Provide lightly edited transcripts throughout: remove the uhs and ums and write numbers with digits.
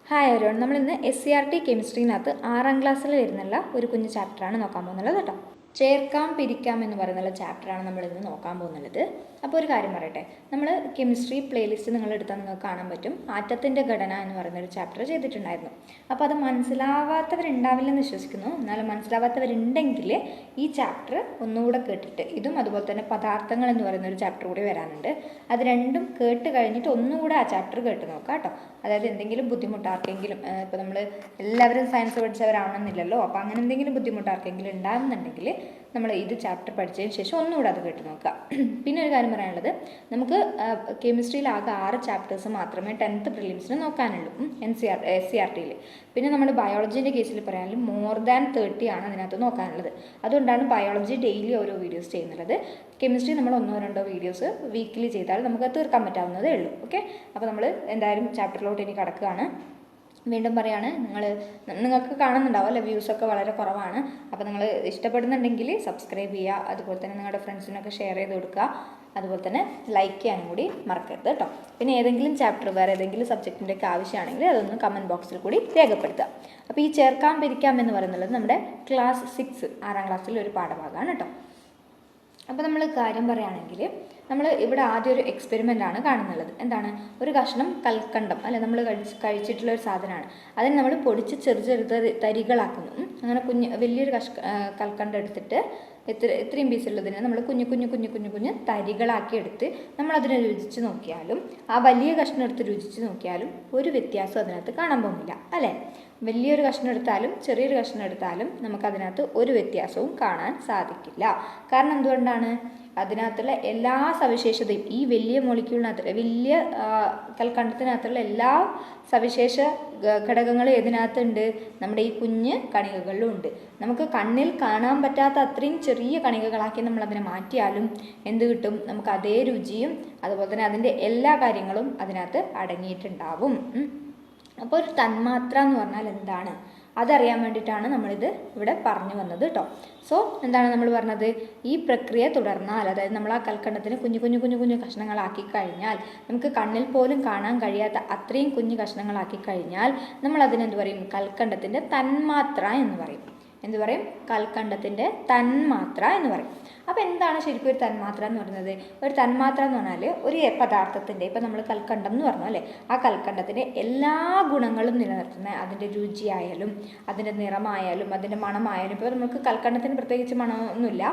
Hi everyone, നമ്മളിന്ന് SCERT കെമിസ്ട്രീനകത്ത് 6ാം ക്ലാസ്സിൽ വരുന്നുള്ള ഒരു കുഞ്ഞു ചാപ്റ്ററാണ് നോക്കാൻ പോകുന്നത് കേട്ടോ. ചേർക്കാം പിരിക്കാം എന്ന് പറയുന്നുള്ള ചാപ്റ്ററാണ് നമ്മളിന്ന് നോക്കാൻ പോകുന്നത്. അപ്പോൾ ഒരു കാര്യം പറയട്ടെ, നമ്മൾ കെമിസ്ട്രി പ്ലേലിസ്റ്റ് നിങ്ങളെടുത്താൽ നിങ്ങൾക്ക് കാണാൻ പറ്റും. ആറ്റത്തിൻ്റെ ഘടന എന്ന് പറയുന്നൊരു ചാപ്റ്റർ ചെയ്തിട്ടുണ്ടായിരുന്നു. അപ്പോൾ അത് മനസ്സിലാവാത്തവരുണ്ടാവില്ലെന്ന് വിശ്വസിക്കുന്നു. എന്നാലും മനസ്സിലാവാത്തവരുണ്ടെങ്കിൽ ഈ ചാപ്റ്റർ ഒന്നുകൂടെ കേട്ടിട്ട്, ഇതും അതുപോലെ തന്നെ പദാർത്ഥങ്ങൾ എന്ന് പറയുന്നൊരു ചാപ്റ്റർ കൂടി വരാനുണ്ട്. അത് രണ്ടും കേട്ട് കഴിഞ്ഞിട്ട് ഒന്നുകൂടെ ആ ചാപ്റ്റർ കേട്ട് നോക്കാം കേട്ടോ. അതായത് എന്തെങ്കിലും ബുദ്ധിമുട്ടാർക്കെങ്കിലും, ഇപ്പോൾ നമ്മൾ എല്ലാവരും സയൻസ് പഠിച്ചവരാണെന്നില്ലല്ലോ, അപ്പോൾ അങ്ങനെ എന്തെങ്കിലും ബുദ്ധിമുട്ടാർക്കെങ്കിലും ഉണ്ടാകുന്നുണ്ടെങ്കിൽ നമ്മൾ ഇത് ചാപ്റ്റർ പഠിച്ചതിന് ശേഷം ഒന്നുകൂടെ അത് കേട്ട് നോക്കുക. പിന്നെ ഒരു കാര്യം പറയാനുള്ളത്, നമുക്ക് കെമിസ്ട്രിയിൽ ആകെ 6 ചാപ്റ്റേഴ്സ് മാത്രമേ 10th പ്രിലിംസിന് നോക്കാനുള്ളൂ SCERT-യിൽ. പിന്നെ നമ്മൾ ബയോളജീൻ്റെ കേസിൽ പറയാനും മോർ ദാൻ 30 ആണ് അതിനകത്ത് നോക്കാനുള്ളത്. അതുകൊണ്ടാണ് ബയോളജി ഡെയിലി ഓരോ വീഡിയോസ് ചെയ്യുന്നുള്ളത്. കെമിസ്ട്രി നമ്മൾ 1-2 വീഡിയോസ് വീക്കിലി ചെയ്താൽ നമുക്ക് തീർക്കാൻ പറ്റാവുന്നതേ ഉള്ളൂ. ഓക്കെ, അപ്പോൾ നമ്മൾ എന്തായാലും ചാപ്റ്ററിലോട്ട് ഇനി കടക്കുകയാണ്. വീണ്ടും പറയാണ്, നിങ്ങൾക്ക് കാണുന്നുണ്ടാവും അല്ലേ, വ്യൂസൊക്കെ വളരെ കുറവാണ്. അപ്പോൾ നിങ്ങൾ ഇഷ്ടപ്പെടുന്നുണ്ടെങ്കിൽ സബ്സ്ക്രൈബ് ചെയ്യുക, അതുപോലെ തന്നെ നിങ്ങളുടെ ഫ്രണ്ട്സിനൊക്കെ ഷെയർ ചെയ്ത് കൊടുക്കുക, അതുപോലെ തന്നെ ലൈക്ക് ചെയ്യാനും കൂടി മറക്കരുത് കേട്ടോ. പിന്നെ ഏതെങ്കിലും ചാപ്റ്റർ വേറെ ഏതെങ്കിലും സബ്ജക്റ്റിൻ്റെ ഒക്കെ ആവശ്യമാണെങ്കിൽ അതൊന്ന് കമൻറ്റ് ബോക്സിൽ കൂടി രേഖപ്പെടുത്തുക. അപ്പോൾ ഈ ചേർക്കാം പിരിക്കാം എന്ന് പറയുന്നത് നമ്മുടെ ക്ലാസ് 6 6ാം ക്ലാസ്സിലെ ഒരു പാഠഭാഗമാണ് കേട്ടോ. അപ്പോൾ നമ്മൾ കാര്യം പറയുകയാണെങ്കിൽ, നമ്മൾ ഇവിടെ ആദ്യം ഒരു എക്സ്പെരിമെൻ്റാണ് കാണുന്നുള്ളത്. എന്താണ്? ഒരു കഷ്ണം കൽക്കണ്ടം അല്ലെ, നമ്മൾ കഴിച്ചിട്ടുള്ള ഒരു സാധനമാണ്. അതിനെ നമ്മൾ പൊടിച്ച് ചെറു തരികളാക്കുന്നു. അങ്ങനെ വലിയൊരു കൽക്കണ്ടം എടുത്തിട്ട് ഇത്രയും പീസുള്ളതിനെ നമ്മൾ കുഞ്ഞു തരികളാക്കി എടുത്ത് നമ്മളതിനെ രുചിച്ച് നോക്കിയാലും, ആ വലിയ കഷ്ണം എടുത്ത് രുചിച്ച് നോക്കിയാലും ഒരു വ്യത്യാസം അതിനകത്ത് കാണാൻ പോകുന്നില്ല അല്ലേ. വലിയൊരു കഷ്ണം എടുത്താലും ചെറിയൊരു കഷ്ണം എടുത്താലും നമുക്കതിനകത്ത് ഒരു വ്യത്യാസവും കാണാൻ സാധിക്കില്ല. കാരണം എന്തുകൊണ്ടാണ്? അതിനകത്തുള്ള എല്ലാ സവിശേഷതയും, ഈ വലിയ മോളിക്യൂളിനകത്ത്, വലിയ കൽക്കണ്ടത്തിനകത്തുള്ള എല്ലാ സവിശേഷ ഘടകങ്ങളും ഏതിനകത്തുണ്ട്? നമ്മുടെ ഈ കുഞ്ഞ് കണികകളിലും ഉണ്ട്. നമുക്ക് കണ്ണിൽ കാണാൻ പറ്റാത്ത അത്രയും ചെറിയ കണികകളാക്കി നമ്മളതിനെ മാറ്റിയാലും എന്ത് കിട്ടും? നമുക്ക് അതേ രുചിയും അതുപോലെ തന്നെ അതിൻ്റെ എല്ലാ കാര്യങ്ങളും അതിനകത്ത് അടങ്ങിയിട്ടുണ്ടാവും. അപ്പോൾ ഒരു തന്മാത്ര എന്ന് പറഞ്ഞാൽ എന്താണ്? അതറിയാൻ വേണ്ടിയിട്ടാണ് നമ്മളിത് ഇവിടെ പറഞ്ഞു വന്നത് കേട്ടോ. സോ എന്താണ് നമ്മൾ പറഞ്ഞത്? ഈ പ്രക്രിയ തുടർന്നാൽ, അതായത് നമ്മൾ ആ കൽക്കണ്ടത്തിന് കുഞ്ഞു കഷ്ണങ്ങളാക്കി കഴിഞ്ഞാൽ, നമുക്ക് കണ്ണിൽ പോലും കാണാൻ കഴിയാത്ത അത്രയും കുഞ്ഞു കഷ്ണങ്ങളാക്കി കഴിഞ്ഞാൽ നമ്മൾ അതിനെന്ത് പറയും? കൽക്കണ്ടത്തിൻ്റെ തന്മാത്ര എന്ന് പറയും. എന്ത് പറയും? കൽക്കണ്ടത്തിൻ്റെ തന്മാത്ര എന്ന് പറയും. അപ്പോൾ എന്താണ് ശരിക്കും ഒരു തന്മാത്ര എന്ന് പറയുന്നത്? ഒരു തന്മാത്ര എന്ന് പറഞ്ഞാൽ ഒരു പദാർത്ഥത്തിൻ്റെ, ഇപ്പം നമ്മൾ കൽക്കണ്ടം എന്ന് പറഞ്ഞു അല്ലേ, ആ കൽക്കണ്ടത്തിൻ്റെ എല്ലാ ഗുണങ്ങളും നിലനിർത്തുന്ന, അതിൻ്റെ രുചിയായാലും അതിൻ്റെ നിറമായാലും അതിൻ്റെ മണമായാലും, ഇപ്പോൾ നമുക്ക് കൽക്കണ്ടത്തിന് പ്രത്യേകിച്ച് മണമൊന്നുമില്ല,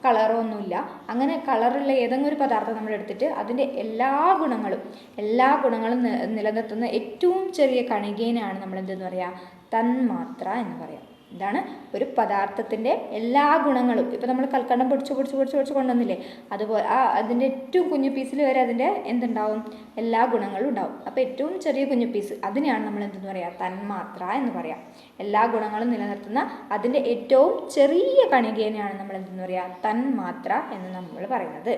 കളറോ ഒന്നുമില്ല, അങ്ങനെ കളറുള്ള ഏതെങ്കിലും ഒരു പദാർത്ഥം നമ്മൾ എടുത്തിട്ട് അതിൻ്റെ എല്ലാ ഗുണങ്ങളും നിലനിർത്തുന്ന ഏറ്റവും ചെറിയ കണികേനാണ് നമ്മൾ എന്തെന്ന് പറയുക? തന്മാത്ര എന്ന് പറയാം. എന്താണ്? ഒരു പദാർത്ഥത്തിൻ്റെ എല്ലാ ഗുണങ്ങളും, ഇപ്പോൾ നമ്മൾ കൽക്കണ്ടം പൊടിച്ച് കൊണ്ടുവന്നില്ലേ, അതുപോലെ അതിൻ്റെ ഏറ്റവും കുഞ്ഞു പീസിൽ വരെ അതിൻ്റെ എന്തുണ്ടാവും? എല്ലാ ഗുണങ്ങളും ഉണ്ടാവും. അപ്പോൾ ഏറ്റവും ചെറിയ കുഞ്ഞു പീസ്, അതിനെയാണ് നമ്മൾ എന്തെന്ന് പറയുക? തന്മാത്ര എന്ന് പറയാം. എല്ലാ ഗുണങ്ങളും നിലനിർത്തുന്ന അതിൻ്റെ ഏറ്റവും ചെറിയ കണികേനെയാണ് നമ്മൾ എന്തെന്ന് പറയുക? തന്മാത്ര എന്ന് നമ്മൾ പറയുന്നത്.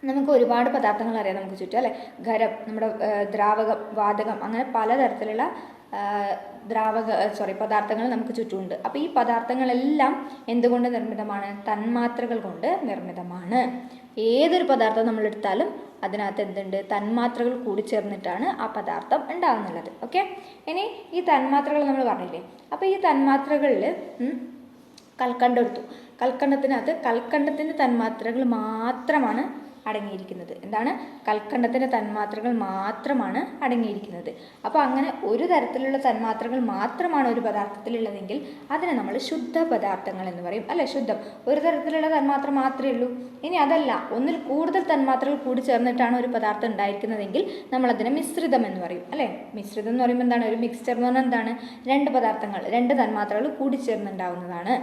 നമുക്ക് ഒരുപാട് പദാർത്ഥങ്ങൾ അറിയാം നമുക്ക് ചുറ്റും അല്ലേ. ഖരം, നമ്മുടെ ദ്രാവകം, വാതകം, അങ്ങനെ പലതരത്തിലുള്ള പദാർത്ഥങ്ങൾ നമുക്ക് ചുറ്റുമുണ്ട്. അപ്പോൾ ഈ പദാർത്ഥങ്ങളെല്ലാം എന്തുകൊണ്ട് നിർമ്മിതമാണ്? തന്മാത്രകൾ കൊണ്ട് നിർമ്മിതമാണ്. ഏതൊരു പദാർത്ഥം നമ്മൾ എടുത്താലും അതിനകത്ത് എന്തുണ്ട്? തന്മാത്രകൾ കൂടി ചേർന്നിട്ടാണ് ആ പദാർത്ഥം ഉണ്ടാകുന്നുള്ളത്. ഓക്കെ, ഇനി ഈ തന്മാത്രകൾ നമ്മൾ പറഞ്ഞില്ലേ, അപ്പോൾ ഈ തന്മാത്രകളിൽ കൽക്കണ്ടം എടുത്തു. കൽക്കണ്ടത്തിനകത്ത് കൽക്കണ്ടത്തിൻ്റെ തന്മാത്രകൾ മാത്രമാണ് അടങ്ങിയിരിക്കുന്നത്. എന്താണ്? കൽക്കണ്ടത്തിൻ്റെ തന്മാത്രകൾ മാത്രമാണ് അടങ്ങിയിരിക്കുന്നത്. അപ്പോൾ അങ്ങനെ ഒരു തരത്തിലുള്ള തന്മാത്രകൾ മാത്രമാണ് ഒരു പദാർത്ഥത്തിലുള്ളതെങ്കിൽ അതിനെ നമ്മൾ ശുദ്ധ പദാർത്ഥങ്ങൾ എന്ന് പറയും അല്ലേ. ശുദ്ധം, ഒരു തരത്തിലുള്ള തന്മാത്ര മാത്രമേ ഉള്ളൂ. ഇനി അതല്ല, ഒന്നിൽ കൂടുതൽ തന്മാത്രകൾ കൂടി ചേർന്നിട്ടാണ് ഒരു പദാർത്ഥം ഉണ്ടായിരിക്കുന്നതെങ്കിൽ നമ്മളതിനെ മിശ്രിതം എന്ന് പറയും അല്ലേ. മിശ്രിതം എന്ന് പറയുമ്പോൾ എന്താണ്? ഒരു മിക്സ്ചർ എന്ന് പറഞ്ഞാൽ എന്താണ്? 2 തന്മാത്രകൾ കൂടി ചേർന്നുണ്ടാവുന്നതാണ്.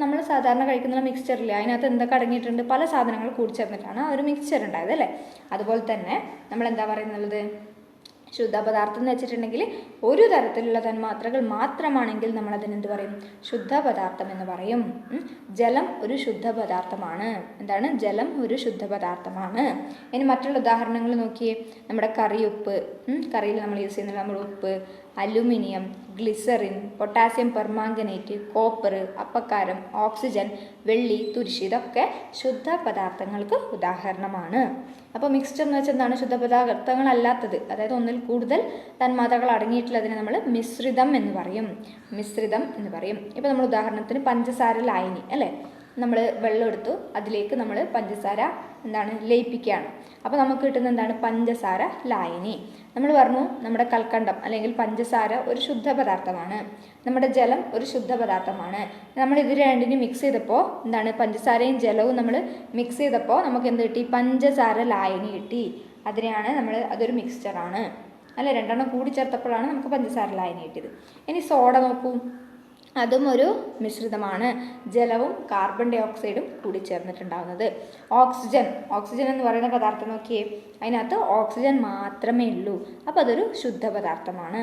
നമ്മൾ സാധാരണ കഴിക്കുന്ന മിക്സ്ചറില്ലേ, അതിനകത്ത് എന്തൊക്കെ അടങ്ങിയിട്ടുണ്ട്? പല സാധനങ്ങൾ കൂടി ചേർന്നിട്ടാണ് ഒരു മിക്സ്ചർ ഉണ്ടായത് അല്ലേ. അതുപോലെ തന്നെ നമ്മൾ എന്താ പറയുന്നത്? ശുദ്ധ പദാർത്ഥം എന്ന് വെച്ചിട്ടുണ്ടെങ്കിൽ ഒരു തരത്തിലുള്ള തന്മാത്രകൾ മാത്രമാണെങ്കിൽ നമ്മൾ അതിനെന്ത് പറയും? ശുദ്ധ പദാർത്ഥം എന്ന് പറയും. ജലം ഒരു ശുദ്ധ പദാർത്ഥമാണ്. എന്താണ്? ജലം ഒരു ശുദ്ധ പദാർത്ഥമാണ്. ഇനി മറ്റുള്ള ഉദാഹരണങ്ങൾ നോക്കിയേ. നമ്മുടെ കറിയുപ്പ്, കറിയിൽ നമ്മൾ യൂസ് ചെയ്യുന്നത് നമ്മുടെ ഉപ്പ്, aluminium, glycerine, potassium permanganate, copper, അപ്പക്കാരം, ഓക്സിജൻ, വെള്ളി, തുരിശ്, ഇതൊക്കെ ശുദ്ധ പദാർത്ഥങ്ങൾക്ക് ഉദാഹരണമാണ്. അപ്പോൾ മിക്സ്ചർ എന്ന് വെച്ചാൽ എന്താണ്? ശുദ്ധപദാർത്ഥങ്ങളല്ലാത്തത്, അതായത് ഒന്നിൽ കൂടുതൽ തന്മാത്രകൾ അടങ്ങിയിട്ടുള്ളതിനെ നമ്മൾ മിശ്രിതം എന്ന് പറയും. മിശ്രിതം എന്ന് പറയും. ഇപ്പോൾ നമ്മൾ ഉദാഹരണത്തിന് പഞ്ചസാര ലായനി അല്ലേ, നമ്മൾ വെള്ളം എടുത്തു, അതിലേക്ക് നമ്മൾ പഞ്ചസാര ലയിപ്പിക്കുകയാണ്. അപ്പോൾ നമുക്ക് കിട്ടുന്ന എന്താണ്? പഞ്ചസാര ലായനി. നമ്മൾ പറഞ്ഞു നമ്മുടെ കൽക്കണ്ടം അല്ലെങ്കിൽ പഞ്ചസാര ഒരു ശുദ്ധ പദാർത്ഥമാണ്, നമ്മുടെ ജലം ഒരു ശുദ്ധ പദാർത്ഥമാണ്. നമ്മൾ ഇത് രണ്ടിനും മിക്സ് ചെയ്തപ്പോൾ പഞ്ചസാരയും ജലവും നമ്മൾ മിക്സ് ചെയ്തപ്പോൾ നമുക്ക് എന്ത് കിട്ടി? പഞ്ചസാര ലായനി കിട്ടി. അതിനെയാണ് അതൊരു മിക്സ്ചറാണ് അല്ലേ. രണ്ടെണ്ണം കൂടി ചേർത്തപ്പോഴാണ് നമുക്ക് പഞ്ചസാര ലായനി കിട്ടിയത്. ഇനി സോഡ നോക്കൂ, അതും ഒരു മിശ്രിതമാണ്. ജലവും കാർബൺ ഡൈ ഓക്സൈഡും കൂടി ചേർന്നിട്ടുണ്ടാകുന്നത്. ഓക്സിജൻ എന്ന് പറയുന്ന പദാർത്ഥം നോക്കിയേ, അതിനകത്ത് ഓക്സിജൻ മാത്രമേ ഉള്ളൂ. അപ്പോൾ അതൊരു ശുദ്ധ പദാർത്ഥമാണ്.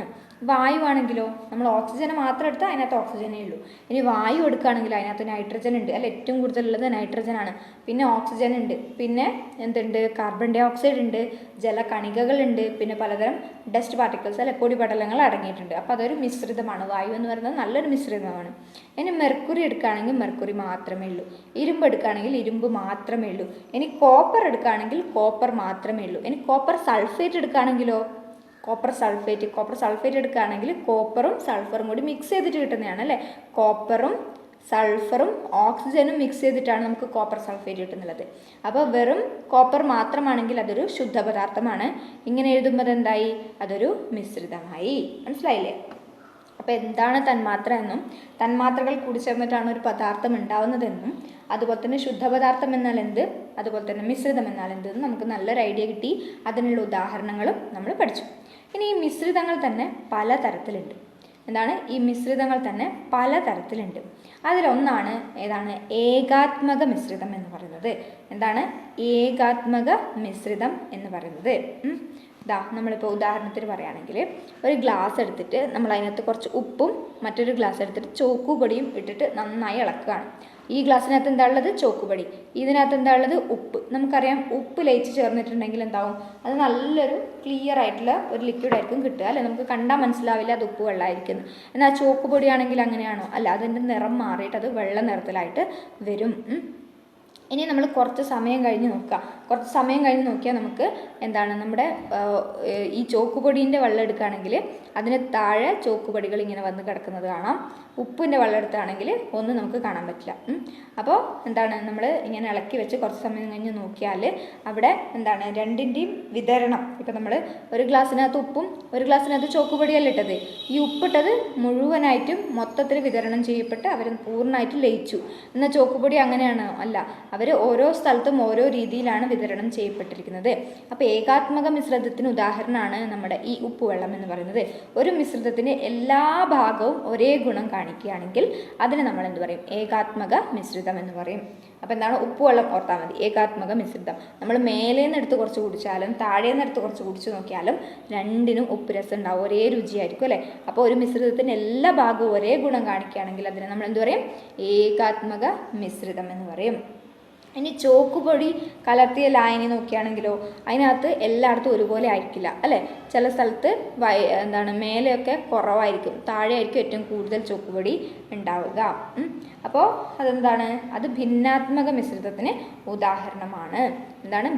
വായുവാണെങ്കിലോ, നമ്മൾ ഓക്സിജനെ മാത്രം എടുത്താൽ അതിനകത്ത് ഓക്സിജനേ ഉള്ളൂ. ഇനി വായു എടുക്കുകയാണെങ്കിൽ അതിനകത്ത് നൈട്രജൻ ഉണ്ട് അല്ല, ഏറ്റവും കൂടുതലുള്ളത് നൈട്രജനാണ്. പിന്നെ ഓക്സിജൻ ഉണ്ട്, പിന്നെ എന്തുണ്ട്? കാർബൺ ഡൈ ഓക്സൈഡ് ഉണ്ട്, ജലകണികകളുണ്ട്, പിന്നെ പലതരം ഡസ്റ്റ് പാർട്ടിക്കിൾസ് അല്ലെ, പൊടിപടലങ്ങൾ അടങ്ങിയിട്ടുണ്ട്. അപ്പോൾ അതൊരു മിശ്രിതമാണ്. വായു എന്ന് പറയുന്നത് നല്ലൊരു മിശ്രിതമാണ്. ഇനി മെർക്കുറി എടുക്കുകയാണെങ്കിൽ മെർക്കുറി മാത്രമേ ഉള്ളൂ. ഇരുമ്പ് എടുക്കുകയാണെങ്കിൽ ഇരുമ്പ് മാത്രമേ ഉള്ളൂ. ഇനി കോപ്പർ എടുക്കുകയാണെങ്കിൽ കോപ്പർ മാത്രമേ ഉള്ളൂ. ഇനി കോപ്പർ സൾഫേറ്റ് എടുക്കുകയാണെങ്കിലോ, കോപ്പർ സൾഫേറ്റ് എടുക്കുകയാണെങ്കിൽ കോപ്പറും സൾഫറും കൂടി മിക്സ് ചെയ്തിട്ട് കിട്ടുന്നതാണ് അല്ലേ. കോപ്പറും സൾഫറും ഓക്സിജനും മിക്സ് ചെയ്തിട്ടാണ് നമുക്ക് കോപ്പർ സൾഫേറ്റ് കിട്ടുന്നത്. അപ്പോൾ വെറും കോപ്പർ മാത്രമാണെങ്കിൽ അതൊരു ശുദ്ധ പദാർത്ഥമാണ്. ഇങ്ങനെ എഴുതുമ്പോൾ എന്തായി? അതൊരു മിശ്രിതമായി. മനസ്സിലായില്ലേ? അപ്പോൾ എന്താണ് തന്മാത്ര എന്നും തന്മാത്രകൾ കൂടി ചേർന്നിട്ടാണ് ഒരു പദാർത്ഥം ഉണ്ടാവുന്നതെന്നും അതുപോലെ തന്നെ ശുദ്ധപദാർത്ഥം എന്നാൽ എന്ത്, അതുപോലെ തന്നെ മിശ്രിതം എന്നാൽ എന്ത് എന്ന് നമുക്ക് നല്ലൊരു ഐഡിയ കിട്ടി. അതിനുള്ള ഉദാഹരണങ്ങളും നമ്മൾ പഠിച്ചു. ഇനി ഈ മിശ്രിതങ്ങൾ തന്നെ പലതരത്തിലുണ്ട്. ഈ മിശ്രിതങ്ങൾ തന്നെ പലതരത്തിലുണ്ട്. അതിലൊന്നാണ് ഏതാണ്? ഏകാത്മക മിശ്രിതം എന്ന് പറയുന്നത്. ഏകാത്മക മിശ്രിതം എന്ന് പറയുന്നത് നമ്മളിപ്പോൾ ഉദാഹരണത്തിന് പറയുകയാണെങ്കിൽ ഒരു ഗ്ലാസ് എടുത്തിട്ട് നമ്മൾ അതിനകത്ത് കുറച്ച് ഉപ്പും മറ്റൊരു ഗ്ലാസ് എടുത്തിട്ട് ചോക്കുപൊടിയും ഇട്ടിട്ട് നന്നായി ഇളക്കുകയാണ്. ഈ ഗ്ലാസ്സിനകത്ത് എന്താ ഉള്ളത്? ചോക്കുപൊടി. ഇതിനകത്ത് എന്താ ഉള്ളത്? ഉപ്പ്. നമുക്കറിയാം ഉപ്പ് ലയിച്ച് ചേർന്നിട്ടുണ്ടെങ്കിൽ എന്താവും? അത് നല്ലൊരു ക്ലിയർ ആയിട്ടുള്ള ഒരു ലിക്വിഡ് ആയിരിക്കും കിട്ടുക അല്ലേ. നമുക്ക് കണ്ടാൽ മനസ്സിലാവില്ല അത് ഉപ്പ് വെള്ളമായിരിക്കും. എന്നാൽ ചോക്കുപൊടിയാണെങ്കിൽ അങ്ങനെയാണോ? അല്ല, അതിൻ്റെ നിറം മാറിയിട്ട് അത് വെള്ള നിറത്തിലായിട്ട് വരും. ഇനി നമ്മൾ കുറച്ച് സമയം കഴിഞ്ഞ് നോക്കിയാൽ നമുക്ക് നമ്മുടെ ഈ ചോക്കുപൊടീൻ്റെ വെള്ളം എടുക്കുകയാണെങ്കിൽ അതിന് താഴെ ചോക്കുപൊടികൾ ഇങ്ങനെ വന്ന് കിടക്കുന്നത് കാണാം. ഉപ്പിൻ്റെ വെള്ളം എടുത്താണെങ്കിൽ ഒന്നും നമുക്ക് കാണാൻ പറ്റില്ല. അപ്പോൾ നമ്മൾ ഇങ്ങനെ ഇളക്കി വെച്ച് കുറച്ച് സമയം കഴിഞ്ഞ് നോക്കിയാൽ അവിടെ രണ്ടിൻ്റെയും വിതരണം. ഇപ്പം നമ്മൾ ഒരു ഗ്ലാസ്സിനകത്ത് ഉപ്പും ഒരു ഗ്ലാസ്സിനകത്ത് ചോക്കുപൊടിയല്ല ഇട്ടത്. ഈ ഉപ്പിട്ടത് മുഴുവനായിട്ടും മൊത്തത്തിൽ വിതരണം ചെയ്യപ്പെട്ട് അവർ പൂർണ്ണമായിട്ട് ലയിച്ചു. എന്നാൽ ചോക്കുപൊടി അങ്ങനെയാണോ? അല്ല, അവർ ഓരോ സ്ഥലത്തും ഓരോ രീതിയിലാണ് വിതരണം ചെയ്യപ്പെട്ടിരിക്കുന്നത്. അപ്പോൾ ഏകാത്മക മിശ്രിതത്തിന് ഉദാഹരണമാണ് നമ്മുടെ ഈ ഉപ്പുവെള്ളം എന്ന് പറയുന്നത്. ഒരു മിശ്രിതത്തിൻ്റെ എല്ലാ ഭാഗവും ഒരേ ഗുണം കാണിക്കുകയാണെങ്കിൽ അതിന് നമ്മൾ എന്ത് പറയും? ഏകാത്മക മിശ്രിതം എന്ന് പറയും. അപ്പോൾ ഉപ്പുവെള്ളം ഓർത്താൽ മതി. ഏകാത്മക മിശ്രിതം നമ്മൾ മേലേന്ന് എടുത്ത് കുറച്ച് കുടിച്ചാലും താഴേന്ന് എടുത്ത് കുറച്ച് കുടിച്ച് നോക്കിയാലും രണ്ടിനും ഉപ്പ് രസം ഉണ്ടാവും, ഒരേ രുചിയായിരിക്കും അല്ലേ. അപ്പോൾ ഒരു മിശ്രിതത്തിൻ്റെ എല്ലാ ഭാഗവും ഒരേ ഗുണം കാണിക്കുകയാണെങ്കിൽ അതിന് നമ്മൾ എന്ത് പറയും? ഏകാത്മക മിശ്രിതം എന്ന് പറയും. ഇനി ചോക്കുപൊടി കലർത്തിയ ലായനി നോക്കുകയാണെങ്കിലോ അതിനകത്ത് എല്ലായിടത്തും ഒരുപോലെ ആയിരിക്കില്ല അല്ലേ. ചില സ്ഥലത്ത് മേലെയൊക്കെ കുറവായിരിക്കും, താഴെ ആയിരിക്കും ഏറ്റവും കൂടുതൽ ചോക്കുപൊടി ഉണ്ടാവുക. അപ്പോൾ അത് ഭിന്നാത്മക മിശ്രിതത്തിന് ഉദാഹരണമാണ്.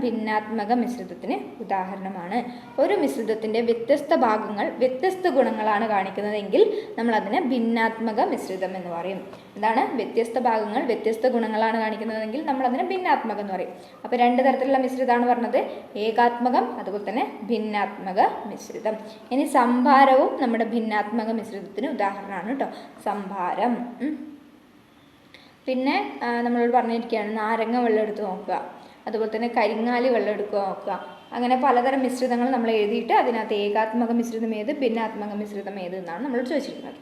ഭിന്നാത്മക മിശ്രിതത്തിന് ഉദാഹരണമാണ്. ഒരു മിശ്രിതത്തിൻ്റെ വ്യത്യസ്ത ഭാഗങ്ങൾ വ്യത്യസ്ത ഗുണങ്ങളാണ് കാണിക്കുന്നതെങ്കിൽ നമ്മൾ അതിനെ ഭിന്നാത്മക മിശ്രിതം എന്ന് പറയും. വ്യത്യസ്ത ഭാഗങ്ങൾ വ്യത്യസ്ത ഗുണങ്ങളാണ് കാണിക്കുന്നതെങ്കിൽ നമ്മൾ അതിനെ ഭിന്നാത്മകം എന്ന് പറയും. അപ്പോൾ രണ്ട് തരത്തിലുള്ള മിശ്രിതമാണ് പറഞ്ഞത്, ഏകാത്മകം അതുപോലെ തന്നെ ഭിന്നാത്മക മിശ്രിതം. ഇനി സംഭാരവും നമ്മുടെ ഭിന്നാത്മക മിശ്രിതത്തിന് ഉദാഹരണമാണ് കേട്ടോ. സംഭാരം. പിന്നെ നമ്മളോട് പറഞ്ഞിരിക്കുകയാണ് നാരങ്ങ വെള്ളം എടുത്ത് നോക്കുക, അതുപോലെ തന്നെ കരിങ്ങാലി വെള്ളം എടുക്കുക നോക്കുക. അങ്ങനെ പലതരം മിശ്രിതങ്ങൾ നമ്മൾ എഴുതിയിട്ട് അതിനകത്ത് ഏകാത്മക മിശ്രിതം ഏത് ഭിന്നാത്മക മിശ്രിതം ഏത് എന്നാണ് നമ്മളോട് ചോദിച്ചിരിക്കുന്നത്.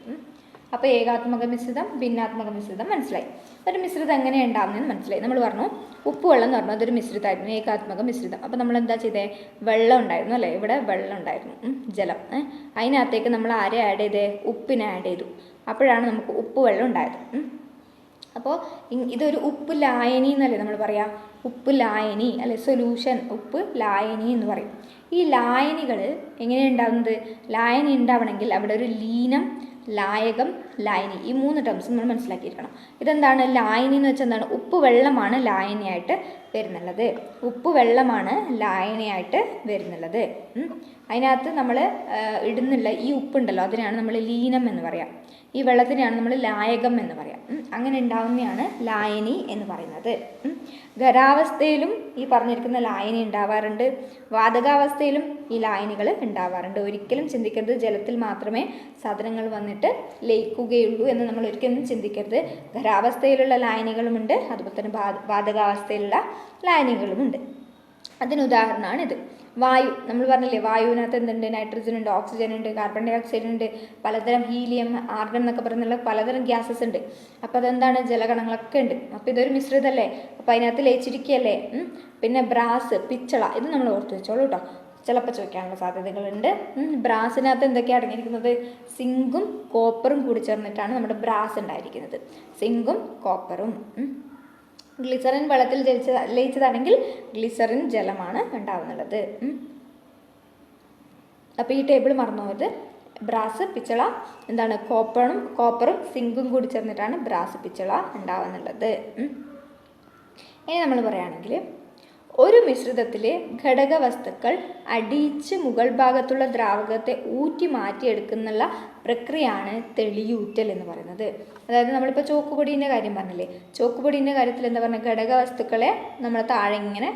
അപ്പോൾ ഏകാത്മക മിശ്രിതം ഭിന്നാത്മക മിശ്രിതം മനസ്സിലായി. ഒരു മിശ്രിതം എങ്ങനെയാണ് ഉണ്ടാകുന്നതെന്ന് മനസ്സിലായി. നമ്മൾ പറഞ്ഞു ഉപ്പുവെള്ളം എന്ന് പറഞ്ഞു അതൊരു മിശ്രിതമായിരുന്നു, ഏകാത്മക മിശ്രിതം. അപ്പോൾ നമ്മൾ എന്താ ചെയ്തേ? വെള്ളം ഉണ്ടായിരുന്നു അല്ലേ, ഇവിടെ വെള്ളം ഉണ്ടായിരുന്നു, ജലം. അതിനകത്തേക്ക് നമ്മൾ ആരെ ആഡ് ചെയ്തേ? ഉപ്പിനെ ആഡ് ചെയ്തു. അപ്പോഴാണ് നമുക്ക് ഉപ്പുവെള്ളം ഉണ്ടായത്. അപ്പോൾ ഇതൊരു ഉപ്പ് ലായനി എന്നല്ലേ നമ്മൾ പറയാം, ഉപ്പ് ലായനി അല്ലെ, സൊല്യൂഷൻ ഉപ്പ് ലായനി എന്ന് പറയും. ഈ ലായനികൾ എങ്ങനെയാണ് ഉണ്ടാകുന്നത്? ലായനി ഉണ്ടാവണമെങ്കിൽ അവിടെ ഒരു ലീനം, ലായകം, ലായനി, ഈ 3 ടേംസ് നമ്മൾ മനസ്സിലാക്കിയിരിക്കണം. ഇതെന്താണ് ലായനി എന്ന് വെച്ചാൽ എന്താണ്? ഉപ്പ് വെള്ളമാണ് ലായനിയായിട്ട് വരുന്നുള്ളത്. ഉപ്പ് വെള്ളമാണ് ലായനിയായിട്ട് വരുന്നുള്ളത്. അതിനകത്ത് നമ്മൾ ഇടുന്നില്ല ഈ ഉപ്പുണ്ടല്ലോ, അതിനാണ് നമ്മൾ ലീനം എന്ന് പറയാം. ഈ വെള്ളത്തിനെയാണ് നമ്മൾ ലായകം എന്ന് പറയാം. അങ്ങനെ ഉണ്ടാവുന്നതാണ് ലായനി എന്ന് പറയുന്നത്. ഖരാവസ്ഥയിലും ഈ പറഞ്ഞിരിക്കുന്ന ലായനി ഉണ്ടാവാറുണ്ട്, വാതകാവസ്ഥയിലും ഈ ലായനികൾ ഉണ്ടാവാറുണ്ട്. ഒരിക്കലും ചിന്തിക്കരുത് ജലത്തിൽ മാത്രമേ സാധനങ്ങൾ വന്നിട്ട് ലയിക്കുകയുള്ളൂ എന്ന് നമ്മൾ ഒരിക്കലും ചിന്തിക്കരുത്. ഖരാവസ്ഥയിലുള്ള ലായനികളുമുണ്ട്, അതുപോലെ തന്നെ വാതകാവസ്ഥയിലുള്ള ലായനികളുമുണ്ട്. അതിനുദാഹരണമാണിത്. വായു, നമ്മൾ പറഞ്ഞില്ലേ വായുവിനകത്ത് എന്തുണ്ട്? നൈട്രജൻ ഉണ്ട്, ഓക്സിജൻ ഉണ്ട്, കാർബൺ ഡൈ ഓക്സൈഡ് ഉണ്ട്, പലതരം ഹീലിയം, ആർഗൺ എന്നൊക്കെ പറയുന്നുള്ള പലതരം ഗ്യാസസ് ഉണ്ട്. അപ്പോൾ അതെന്താണ്? ജലഗണങ്ങളൊക്കെ ഉണ്ട്. അപ്പോൾ ഇതൊരു മിശ്രിതമല്ലേ, അപ്പോൾ അതിനകത്ത് ലയിച്ചിരിക്കുകയല്ലേ. പിന്നെ ബ്രാസ്, പിച്ചള, ഇത് നമ്മൾ ഓർത്ത് വെച്ചോളൂ കേട്ടോ, ചിലപ്പോൾ ചോദിക്കാനുള്ള സാധ്യതകളുണ്ട്. ബ്രാസിനകത്ത് എന്തൊക്കെയാണ് അടങ്ങിയിരിക്കുന്നത്? സിങ്കും കോപ്പറും കൂടി ചേർന്നിട്ടാണ് നമ്മുടെ ബ്രാസ് ഉണ്ടായിരിക്കുന്നത്. സിങ്കും കോപ്പറും. ഗ്ലിസറിൻ വെള്ളത്തിൽ ലയിച്ചതാണെങ്കിൽ ഗ്ലിസറിൻ ജലമാണ് ഉണ്ടാവുന്നുള്ളത്. അപ്പോൾ ഈ ടേബിൾ മറന്നു പോയത്. ബ്രാസ്, പിച്ചള, എന്താണ്? കോപ്പറും സിങ്കും കൂടി ചേർന്നിട്ടാണ് ബ്രാസ്, പിച്ചള ഉണ്ടാവുന്നുള്ളത്. ഇനി നമ്മൾ പറയുകയാണെങ്കിൽ ഒരു മിശ്രിതത്തിലെ ഘടകവസ്തുക്കൾ അടിയിച്ച് മുകൾ ഭാഗത്തുള്ള ദ്രാവകത്തെ ഊറ്റി മാറ്റിയെടുക്കുന്നുള്ള പ്രക്രിയയാണ് തെളിയൂറ്റൽ എന്ന് പറയുന്നത്. അതായത് നമ്മളിപ്പോൾ ചോക്കുപൊടീൻ്റെ കാര്യം പറഞ്ഞില്ലേ, ചോക്കുപൊടീൻ്റെ കാര്യത്തിൽ എന്താ പറയുക? ഘടകവസ്തുക്കളെ നമ്മൾ താഴെ ഇങ്ങനെ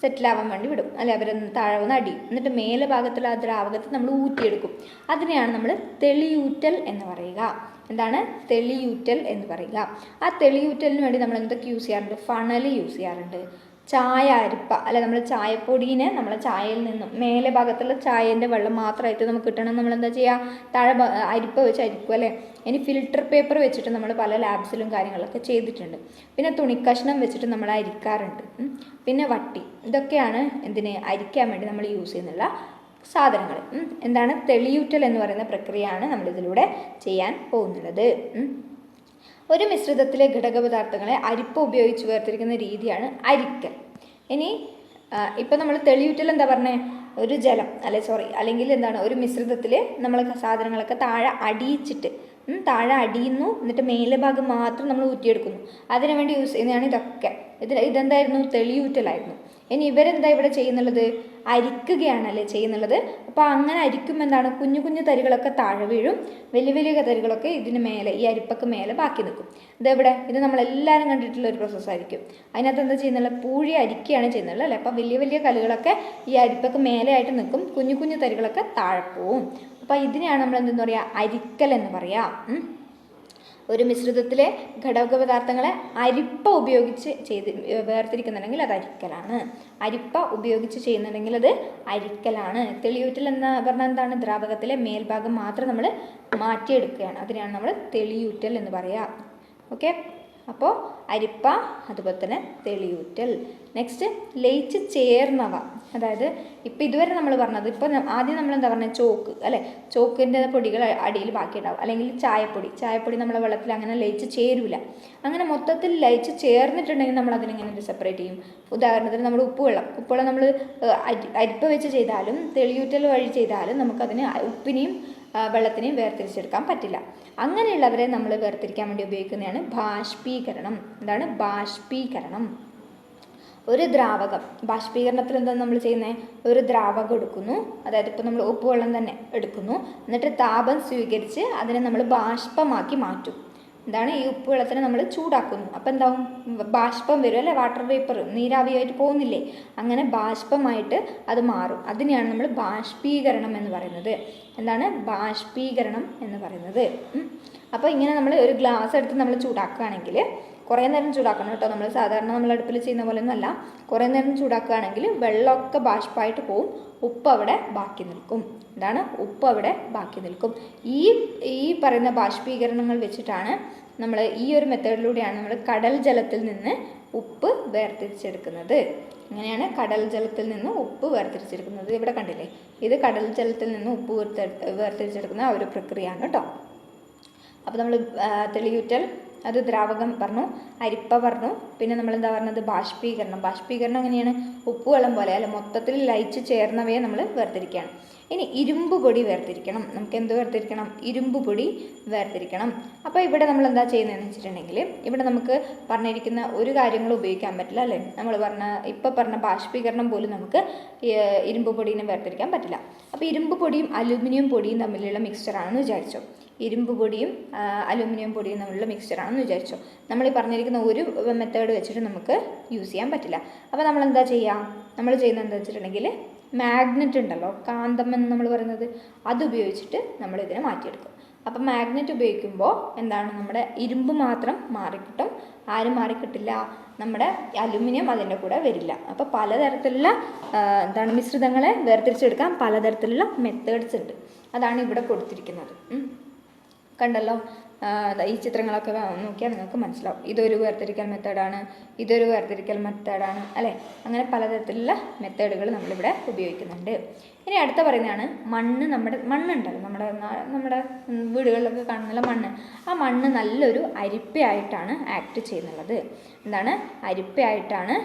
സെറ്റിലാവാൻ വേണ്ടി വിടും, അല്ലെ? അവരൊന്ന് താഴെ വന്ന് അടിയും, എന്നിട്ട് മേലെ ഭാഗത്തുള്ള ആ ദ്രാവകത്തെ നമ്മൾ ഊറ്റിയെടുക്കും. അതിനെയാണ് നമ്മൾ തെളിയൂറ്റൽ എന്ന് പറയുക. എന്താണ്? തെളിയൂറ്റൽ എന്ന് പറയുക. ആ തെളിയൂറ്റലിന് വേണ്ടി നമ്മൾ എന്തൊക്കെ യൂസ് ചെയ്യാറുണ്ട്? ഫണൽ യൂസ് ചെയ്യാറുണ്ട്, ചായ അരിപ്പ, അല്ലെ? നമ്മൾ ചായപ്പൊടീനെ നമ്മൾ ചായയിൽ നിന്നും മേലെ ഭാഗത്തുള്ള ചായേൻ്റെ വെള്ളം മാത്രമായിട്ട് നമുക്ക് കിട്ടണം, നമ്മൾ എന്താ ചെയ്യുക? താഴെ അരിപ്പ വെച്ച് അരിക്കും, അല്ലേ? ഇനി ഫിൽട്ടർ പേപ്പർ വെച്ചിട്ട് നമ്മൾ പല ലാബ്സിലും കാര്യങ്ങളൊക്കെ ചെയ്തിട്ടുണ്ട്. പിന്നെ തുണിക്കഷ്ണം വെച്ചിട്ട് നമ്മൾ അരിക്കാറുണ്ട്. പിന്നെ വട്ടി, ഇതൊക്കെയാണ് എന്തിന്? അരിക്കാൻ വേണ്ടി നമ്മൾ യൂസ് ചെയ്യുന്നുള്ള സാധനങ്ങൾ. എന്താണ്? തെളിയൂറ്റൽ എന്ന് പറയുന്ന പ്രക്രിയയാണ് നമ്മളിതിലൂടെ ചെയ്യാൻ പോകുന്നത്. ഒരു മിശ്രിതത്തിലെ ഘടകപദാർത്ഥങ്ങളെ അരിപ്പ ഉപയോഗിച്ച് വേർതിരിക്കുന്ന രീതിയാണ് അരിക്കൽ. ഇനി ഇപ്പം നമ്മൾ തെളിയൂറ്റൽ എന്താ പറഞ്ഞത്? ഒരു ജലം അല്ലെങ്കിൽ എന്താണ്? ഒരു മിശ്രിതത്തിൽ നമ്മൾ സാധനങ്ങളൊക്കെ താഴെ അടിയിച്ചിട്ട് താഴെ അടിയുന്നു, എന്നിട്ട് മേലെ ഭാഗം മാത്രം നമ്മൾ ഊറ്റിയെടുക്കുന്നു. അതിനു വേണ്ടി യൂസ് ചെയ്യുന്നതാണ് ഇതൊക്കെ. ഇതെന്തായിരുന്നു? തെളിയൂറ്റലായിരുന്നു. ഇനി ഇവരെന്താ ഇവിടെ ചെയ്യുന്നുള്ളത്? അരിക്കുകയാണല്ലേ ചെയ്യുന്നുള്ളത്. അപ്പോൾ അങ്ങനെ അരിക്കുമ്പോൾ എന്താണ്? കുഞ്ഞു കുഞ്ഞു തരികളൊക്കെ താഴെ വീഴും, വലിയ വലിയ തരികളൊക്കെ ഇതിന് മേലെ, ഈ അരിപ്പക്ക് മേലെ ബാക്കി നിൽക്കും. ഇതെവിടെ? ഇത് നമ്മളെല്ലാവരും കണ്ടിട്ടുള്ള ഒരു പ്രോസസ്സായിരിക്കും. അതിനകത്ത് എന്താ ചെയ്യുന്നത്? പൂഴി അരിക്കുകയാണ് ചെയ്യുന്നത്, അല്ലേ? അപ്പോൾ വലിയ വലിയ കല്ലുകളൊക്കെ ഈ അരിപ്പക്ക് മേലെ ആയിട്ട് നിൽക്കും, കുഞ്ഞു കുഞ്ഞു തരികളൊക്കെ താഴെ പോവും. അപ്പോൾ ഇതിനെയാണ് നമ്മൾ എന്തെന്ന് പറയുക? അരിക്കൽ എന്ന് പറയാം. ഒരു മിശ്രിതത്തിലെ ഘടകപദാർത്ഥങ്ങളെ അരിപ്പ ഉപയോഗിച്ച് വേർതിരിക്കുന്നുണ്ടെങ്കിൽ അത് അരിക്കലാണ്. അരിപ്പ ഉപയോഗിച്ച് ചെയ്യുന്നുണ്ടെങ്കിൽ അത് അരിക്കലാണ്. തെളിയൂറ്റൽ എന്ന് പറഞ്ഞാൽ എന്താണ്? ദ്രാവകത്തിലെ മേൽഭാഗം മാത്രം നമ്മൾ മാറ്റിയെടുക്കുകയാണ്. അതിനെയാണ് നമ്മൾ തെളിയൂറ്റൽ എന്ന് പറയുക. ഓക്കെ, അപ്പോൾ അരിപ്പ, അതുപോലെ തന്നെ തെളിയൂറ്റൽ. നെക്സ്റ്റ്, ലയിച്ച് ചേർന്നവ. അതായത് ഇപ്പം ഇതുവരെ നമ്മൾ പറഞ്ഞത്, ഇപ്പം ആദ്യം നമ്മൾ എന്താ പറഞ്ഞത്? ചോക്ക്, അല്ലേ? ചോക്കിൻ്റെ പൊടികൾ അടിയിൽ ബാക്കിയുണ്ടാവും, അല്ലെങ്കിൽ ചായപ്പൊടി നമ്മൾ വെള്ളത്തിൽ അങ്ങനെ ലയിച്ച് ചേരൂല. അങ്ങനെ മൊത്തത്തിൽ ലയിച്ച് ചേർന്നിട്ടുണ്ടെങ്കിൽ നമ്മൾ അതിനെങ്ങനെ സെപ്പറേറ്റ് ചെയ്യും? ഉദാഹരണത്തിന് നമ്മൾ ഉപ്പുവെള്ളം നമ്മൾ അരിപ്പ വെച്ച് ചെയ്താലും തെളിയൂറ്റൽ വഴി ചെയ്താലും നമുക്കതിന് ഉപ്പിനെയും വെള്ളത്തിനെയും വേർതിരിച്ചെടുക്കാൻ പറ്റില്ല. അങ്ങനെയുള്ളവരെ നമ്മൾ വേർതിരിക്കാൻ വേണ്ടി ഉപയോഗിക്കുന്നതാണ് ബാഷ്പീകരണം. എന്താണ്? ബാഷ്പീകരണം. ഒരു ദ്രാവകം, ബാഷ്പീകരണത്തിൽ എന്താണ് നമ്മൾ ചെയ്യുന്നത്? ഒരു ദ്രാവകം എടുക്കുന്നു, അതായത് ഇപ്പോൾ നമ്മൾ ഉപ്പുവെള്ളം തന്നെ എടുക്കുന്നു, എന്നിട്ട് താപം സ്വീകരിച്ച് അതിനെ നമ്മൾ ബാഷ്പമാക്കി മാറ്റും. എന്താണ്? ഈ ഉപ്പുവെള്ളത്തിനെ നമ്മൾ ചൂടാക്കുന്നു, അപ്പോൾ എന്താവും? ബാഷ്പം വരും, അല്ലേ? വാട്ടർ വേപ്പർ, നീരാവിയായിട്ട് പോകുന്നില്ലേ? അങ്ങനെ ബാഷ്പമായിട്ട് അത് മാറും. അതിനെയാണ് നമ്മൾ ബാഷ്പീകരണം എന്ന് പറയുന്നത്. എന്താണ്? ബാഷ്പീകരണം എന്ന് പറയുന്നത്. അപ്പോൾ ഇങ്ങനെ നമ്മൾ ഒരു ഗ്ലാസ് എടുത്ത് നമ്മൾ ചൂടാക്കുകയാണെങ്കിൽ, കുറേ നേരം ചൂടാക്കണം കേട്ടോ, നമ്മൾ സാധാരണ നമ്മൾ അടുപ്പിൽ ചെയ്യുന്ന പോലെ ഒന്നുമല്ല. കുറേ നേരം ചൂടാക്കുകയാണെങ്കിൽ വെള്ളമൊക്കെ ബാഷ്പമായിട്ട് പോവും, ഉപ്പ് അവിടെ ബാക്കി നിൽക്കും. എന്താണ്? ഉപ്പ് അവിടെ ബാക്കി നിൽക്കും. ഈ പറയുന്ന ബാഷ്പീകരണങ്ങൾ വെച്ചിട്ടാണ് നമ്മൾ, ഈ ഒരു മെത്തേഡിലൂടെയാണ് നമ്മൾ കടൽ ജലത്തിൽ നിന്ന് ഉപ്പ് വേർതിരിച്ചെടുക്കുന്നത്. ഇങ്ങനെയാണ് കടൽ ജലത്തിൽ നിന്ന് ഉപ്പ് വേർതിരിച്ചെടുക്കുന്നത്. ഇവിടെ കണ്ടില്ലേ? ഇത് കടൽ ജലത്തിൽ നിന്ന് ഉപ്പ് വേർതിരിച്ചെടുക്കുന്ന ആ ഒരു പ്രക്രിയയാണ് കേട്ടോ. അപ്പോൾ നമ്മൾ തെളിയൂറ്റൽ, അത് ദ്രാവകം പറഞ്ഞു, അരിപ്പ പറഞ്ഞു, പിന്നെ നമ്മളെന്താ പറഞ്ഞത് ബാഷ്പീകരണം. ബാഷ്പീകരണം എങ്ങനെയാണ്? ഉപ്പുവെള്ളം പോലെ അല്ല, മൊത്തത്തിൽ ലയിച്ച് ചേർന്നവയെ നമ്മൾ വേർതിരിക്കുകയാണ്. ഇനി ഇരുമ്പ് പൊടി വേർതിരിക്കണം. നമുക്ക് എന്ത് വേർതിരിക്കണം? ഇരുമ്പ് പൊടി വേർതിരിക്കണം. അപ്പോൾ ഇവിടെ നമ്മൾ എന്താ ചെയ്യുന്നതെന്ന് വെച്ചിട്ടുണ്ടെങ്കിൽ ഇവിടെ നമുക്ക് പറഞ്ഞിരിക്കുന്ന ഒരു കാര്യങ്ങളും ഉപയോഗിക്കാൻ പറ്റില്ല അല്ലേ? നമ്മൾ ഇപ്പോൾ പറഞ്ഞ ബാഷ്പീകരണം പോലും നമുക്ക് ഇരുമ്പ് പൊടിയെ വേർതിരിക്കാൻ പറ്റില്ല. അപ്പോൾ ഇരുമ്പ് പൊടിയും അലുമിനിയം പൊടിയും തമ്മിലുള്ള മിക്സ്ചറാണെന്ന് വിചാരിച്ചോ. ഇരുമ്പ് പൊടിയും അലുമിനിയം പൊടിയും തമ്മിലുള്ള മിക്സ്ചറാണെന്ന് വിചാരിച്ചോ. നമ്മൾ ഈ പറഞ്ഞിരിക്കുന്ന ഒരു മെത്തേഡ് വെച്ചിട്ട് നമുക്ക് യൂസ് ചെയ്യാൻ പറ്റില്ല. അപ്പോൾ നമ്മൾ എന്താ ചെയ്യുക? നമ്മൾ ചെയ്യുന്നത് എന്താ വെച്ചിട്ടുണ്ടെങ്കിൽ മാഗ്നറ്റ് ഉണ്ടല്ലോ, കാന്തം എന്ന് നമ്മൾ പറയുന്നത്, അതുപയോഗിച്ചിട്ട് നമ്മളിതിനെ മാറ്റിയെടുക്കും. അപ്പം മാഗ്നറ്റ് ഉപയോഗിക്കുമ്പോൾ എന്താണ്, നമ്മുടെ ഇരുമ്പ് മാത്രം മാറിക്കിട്ടും. ആരും മാറിക്കിട്ടില്ല, നമ്മുടെ അലുമിനിയം അതിൻ്റെ കൂടെ വരില്ല. അപ്പോൾ പലതരത്തിലുള്ള മിശ്രിതങ്ങളെ വേർതിരിച്ചെടുക്കാൻ പലതരത്തിലുള്ള മെത്തേഡ്സ് ഉണ്ട്. അതാണ് ഇവിടെ കൊടുത്തിരിക്കുന്നത്. കണ്ടല്ലോ, ഈ ചിത്രങ്ങളൊക്കെ നോക്കിയാൽ നിങ്ങൾക്ക് മനസ്സിലാവും. ഇതൊരു വേർതിരിക്കൽ മെത്തേഡാണ്, ഇതൊരു വേർതിരിക്കൽ മെത്തേഡാണ് അല്ലേ? അങ്ങനെ പലതരത്തിലുള്ള മെത്തേഡുകൾ നമ്മളിവിടെ ഉപയോഗിക്കുന്നുണ്ട്. ഇനി അടുത്ത പറയുന്നതാണ് മണ്ണ്. മണ്ണുണ്ടല്ലോ, നമ്മുടെ വീടുകളിലൊക്കെ കാണുന്ന മണ്ണ്. ആ മണ്ണ് നല്ലൊരു അരിപ്പയായിട്ടാണ് ആക്ട് ചെയ്യുന്നുള്ളത്. എന്താണ്? അരിപ്പയായിട്ടാണ്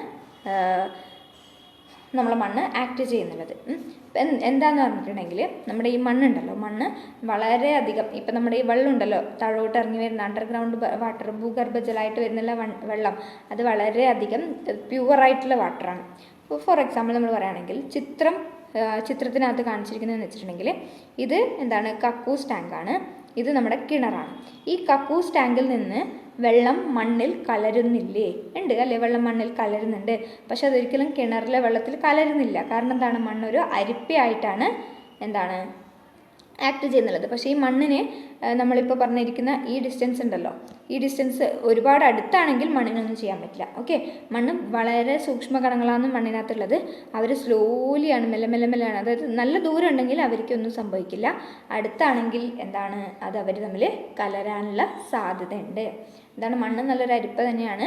നമ്മളെ മണ്ണ് ആക്ട് ചെയ്യുന്നുള്ളത്. എന്താന്ന് പറഞ്ഞിട്ടുണ്ടെങ്കിൽ നമ്മുടെ ഈ മണ്ണുണ്ടല്ലോ, മണ്ണ് വളരെയധികം, ഇപ്പം നമ്മുടെ ഈ വെള്ളം ഉണ്ടല്ലോ, താഴോട്ട് ഇറങ്ങി വരുന്ന അണ്ടർഗ്രൗണ്ട് വാട്ടർ, ഭൂഗർഭജലമായിട്ട് വരുന്നുള്ള വെള്ളം, അത് വളരെയധികം പ്യുവറായിട്ടുള്ള വാട്ടറാണ്. ഫോർ എക്സാമ്പിൾ നമ്മൾ പറയുകയാണെങ്കിൽ ചിത്രത്തിനകത്ത് കാണിച്ചിരിക്കുന്നതെന്ന് വെച്ചിട്ടുണ്ടെങ്കിൽ ഇത് എന്താണ്? കക്കൂസ് ടാങ്കാണ്. ഇത് നമ്മുടെ കിണറാണ്. ഈ കക്കൂസ് ടാങ്കിൽ നിന്ന് വെള്ളം മണ്ണിൽ കലരുന്നില്ലേ? ഉണ്ട് അല്ലേ, വെള്ളം മണ്ണിൽ കലരുന്നുണ്ട്. പക്ഷെ അതൊരിക്കലും കിണറിലെ വെള്ളത്തിൽ കലരുന്നില്ല. കാരണം എന്താണ്? മണ്ണൊരു അരിപ്പയായിട്ടാണ് ആക്ട് ചെയ്യുന്നുള്ളത്. പക്ഷേ ഈ മണ്ണിന് നമ്മളിപ്പോൾ പറഞ്ഞിരിക്കുന്ന ഈ ഡിസ്റ്റൻസ് ഉണ്ടല്ലോ, ഈ ഡിസ്റ്റൻസ് ഒരുപാട് അടുത്താണെങ്കിൽ മണ്ണിനൊന്നും ചെയ്യാൻ പറ്റില്ല. ഓക്കെ, മണ്ണ് വളരെ സൂക്ഷ്മ ഘടകങ്ങളാണ് മണ്ണിനകത്തുള്ളത്. അവർ സ്ലോലിയാണ്, മെല്ലെ. അതായത് നല്ല ദൂരം ഉണ്ടെങ്കിൽ അവർക്കൊന്നും സംഭവിക്കില്ല. അടുത്താണെങ്കിൽ അത് അവർ തമ്മിൽ കലരാനുള്ള സാധ്യതയുണ്ട്. മണ്ണ് നല്ലൊരു അരിപ്പ തന്നെയാണ്.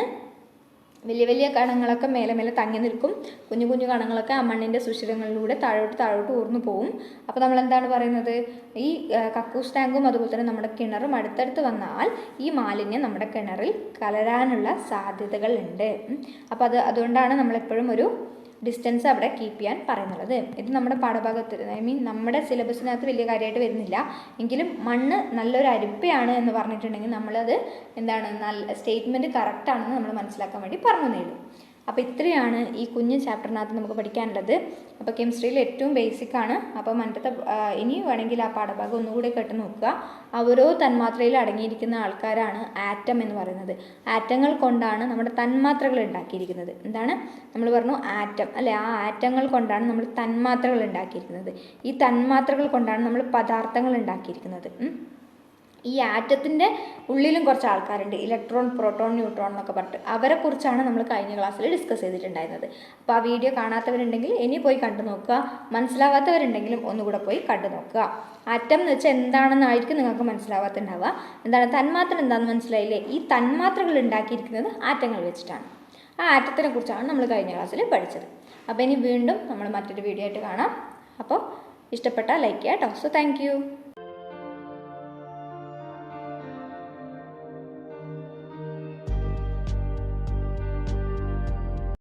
വലിയ കണങ്ങളൊക്കെ മേലെ തങ്ങി നിൽക്കും. കുഞ്ഞു കണങ്ങളൊക്കെ ആ മണ്ണിൻ്റെ സുഷിരങ്ങളിലൂടെ താഴോട്ട് ഊർന്നു പോവും. അപ്പോൾ നമ്മൾ എന്താണ് പറയുന്നത്? ഈ കക്കൂസ് ടാങ്കും അതുപോലെ തന്നെ നമ്മുടെ കിണറും അടുത്തടുത്ത് വന്നാൽ ഈ മാലിന്യം നമ്മുടെ കിണറിൽ കലരാനുള്ള സാധ്യതകൾ ഉണ്ട്. അപ്പോൾ അതുകൊണ്ടാണ് നമ്മളെപ്പോഴും ഒരു ഡിസ്റ്റൻസ് അവിടെ കീപ്പ് ചെയ്യാൻ പറയുന്നുള്ളത്. ഇത് നമ്മുടെ പാഠഭാഗത്ത് നമ്മുടെ സിലബസിനകത്ത് വലിയ കാര്യമായിട്ട് വരുന്നില്ല. എങ്കിലും മണ്ണ് നല്ലൊരു അരിപ്പയാണ് എന്ന് പറഞ്ഞിട്ടുണ്ടെങ്കിൽ നമ്മളത് നല്ല സ്റ്റേറ്റ്മെൻറ്റ് കറക്റ്റാണെന്ന് നമ്മൾ മനസ്സിലാക്കാൻ വേണ്ടി പറഞ്ഞു നേടും. അപ്പോൾ ഇത്രയാണ് ഈ കുഞ്ഞ് ചാപ്റ്ററിനകത്ത് നമുക്ക് പഠിക്കാനുള്ളത്. അപ്പോൾ കെമിസ്ട്രിയിൽ ഏറ്റവും ബേസിക്കാണ്. അപ്പോൾ ഇനി വേണമെങ്കിൽ ആ പാഠഭാഗം ഒന്നുകൂടി കേട്ട് നോക്കുക. ഓരോ തന്മാത്രയിൽ അടങ്ങിയിരിക്കുന്ന ആൾക്കാരാണ് ആറ്റം എന്ന് പറയുന്നത്. ആറ്റങ്ങൾ കൊണ്ടാണ് നമ്മുടെ തന്മാത്രകൾ ഉണ്ടാക്കിയിരിക്കുന്നത്. നമ്മൾ പറഞ്ഞു ആറ്റം അല്ലേ? ആ ആറ്റങ്ങൾ കൊണ്ടാണ് നമ്മൾ തന്മാത്രകൾ ഉണ്ടാക്കിയിരിക്കുന്നത്. ഈ തന്മാത്രകൾ കൊണ്ടാണ് നമ്മൾ പദാർത്ഥങ്ങൾ ഉണ്ടാക്കിയിരിക്കുന്നത്. ഈ ആറ്റത്തിൻ്റെ ഉള്ളിലും കുറച്ച് ആൾക്കാരുണ്ട്, ഇലക്ട്രോൺ, പ്രോട്ടോൺ, ന്യൂട്രോൺ എന്നൊക്കെ പറഞ്ഞിട്ട്. അവരെക്കുറിച്ചാണ് നമ്മൾ കഴിഞ്ഞ ക്ലാസ്സിൽ ഡിസ്കസ് ചെയ്തിട്ടുണ്ടായിരുന്നത്. അപ്പോൾ ആ വീഡിയോ കാണാത്തവരുണ്ടെങ്കിൽ ഇനി പോയി കണ്ടു നോക്കുക. മനസ്സിലാവാത്തവരുണ്ടെങ്കിലും ഒന്നുകൂടെ പോയി കണ്ടു നോക്കുക. ആറ്റം എന്ന് വെച്ചാൽ എന്താണെന്നായിരിക്കും നിങ്ങൾക്ക് മനസ്സിലാവാത്തുണ്ടാവുക. തന്മാത്ര എന്താണെന്ന് മനസ്സിലായില്ലേ? ഈ തന്മാത്രകൾ ഉണ്ടാക്കിയിരിക്കുന്നത് ആറ്റങ്ങൾ വെച്ചിട്ടാണ്. ആ ആറ്റത്തിനെ കുറിച്ചാണ് നമ്മൾ കഴിഞ്ഞ ക്ലാസ്സിൽ പഠിച്ചത്. അപ്പോൾ ഇനി വീണ്ടും നമ്മൾ മറ്റൊരു വീഡിയോ ആയിട്ട് കാണാം. അപ്പോൾ ഇഷ്ടപ്പെട്ടാൽ ലൈക്ക് ചെയ്യാം കേട്ടോ. So thank you.